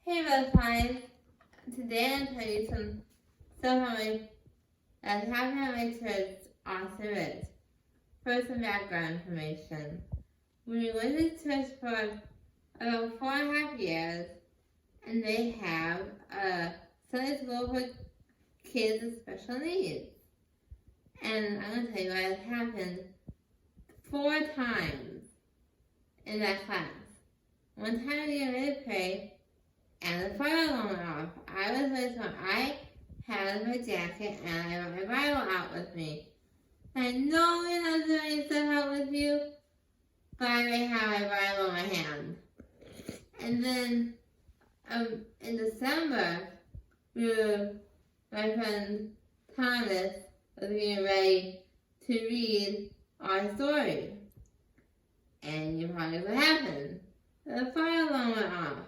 Hey Butterflies! Today I'm telling you some stuff that's happened at my church on service. First, some background information. We went to church for about 4.5 years, and they have a Sunday school for kids with special needs. And I'm going to tell you what has happened 4 times in that class. One time we got ready to pray, and the fire alarm went off. I was very smart. I had my jacket and I brought my Bible out with me. I know you're not doing stuff out with you, but I may have my Bible in my hand. And then in December, my friend Thomas was getting ready to read our story. And you probably know what happened. The fire alarm went off.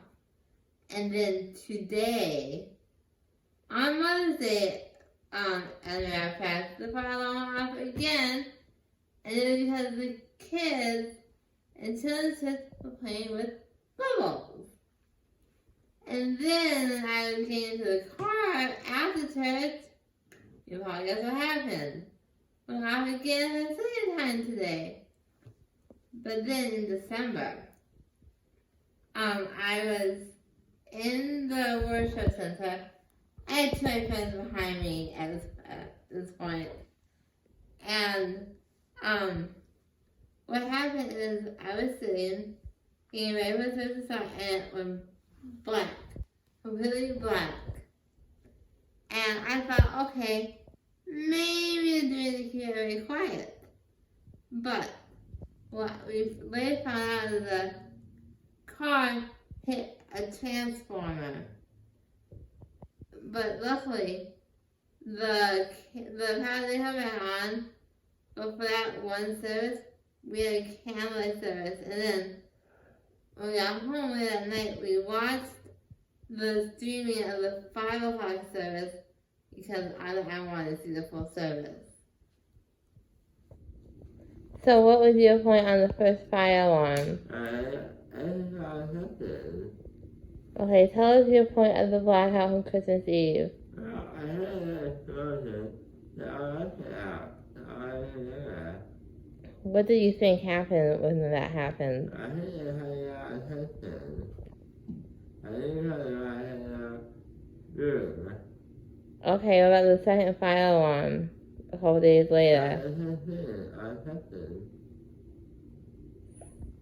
And then today, on Mother's Day, as a matter of fact, the fire alarm went off again, and it was because the kids and children were playing with bubbles. And then I was getting into the car after church. You probably guess what happened. Went off again the second time today. But then in December, I was in the worship center. I had 2 my friends behind me at this point. And what happened is I was sitting, getting ready for the to start, and it went black, completely black. And I thought, okay, maybe the music here will be quiet. But what we later found out is the car hit a transformer. But luckily, the power they have it on, but for that one service, we had a candlelight service. And then when we got home that night, we watched the streaming of the 5 o'clock service because I wanted to see the full service. So what was your point on the first fire alarm? Okay, tell us your point of the blackout on Christmas Eve. What do you think happened when that happened? Okay, what about the second fire alarm a couple days later?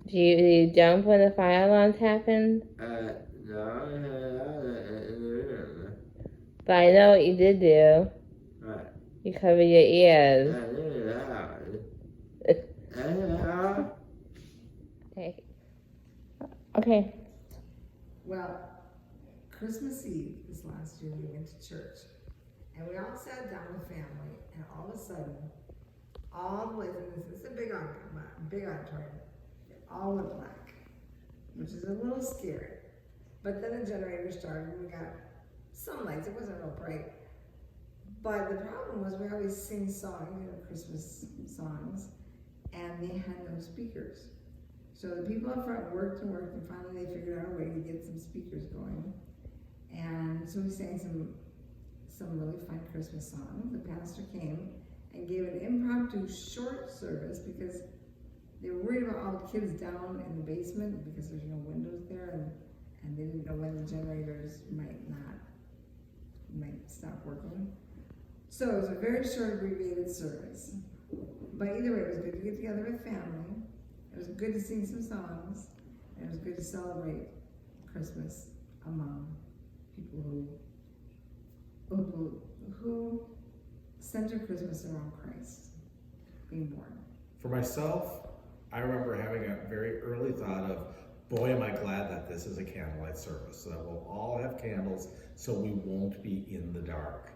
Do you jump when the fire alarms happened? But I know what you did do. What? You covered your ears. Okay. Okay. Well, Christmas Eve this last year we went to church, and we all sat down with family, and all of a sudden, all the way through this is a big auditorium, all went black, which is a little scary. But then the generator started, and we got some lights. It wasn't real bright. But the problem was we always sing songs, Christmas songs, and they had no speakers. So the people up front worked, and finally they figured out a way to get some speakers going. And so we sang some really fun Christmas songs. The pastor came and gave an impromptu short service because they were worried about all the kids down in the basement because there's no windows there, and they didn't know when the generators might stop working. So it was a very short, abbreviated service. But either way, it was good to get together with family. It was good to sing some songs. And it was good to celebrate Christmas among people who center Christmas around Christ being born. For myself, I remember having a very early thought of, boy, am I glad that this is a candlelight service, so that we'll all have candles so we won't be in the dark.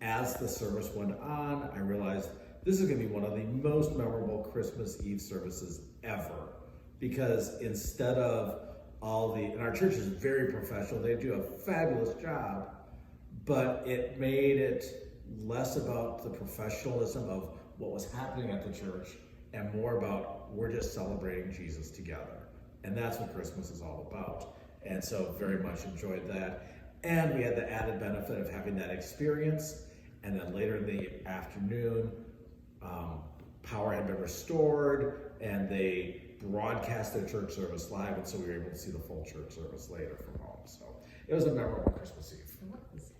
As the service went on, I realized this is going to be one of the most memorable Christmas Eve services ever, because instead of and our church is very professional, they do a fabulous job, but it made it less about the professionalism of what was happening at the church and more about we're just celebrating Jesus together. And that's what Christmas is all about. And so very much enjoyed that. And we had the added benefit of having that experience. And then later in the afternoon, power had been restored and they broadcast their church service live. And so we were able to see the full church service later from home. So it was a memorable Christmas Eve. And what was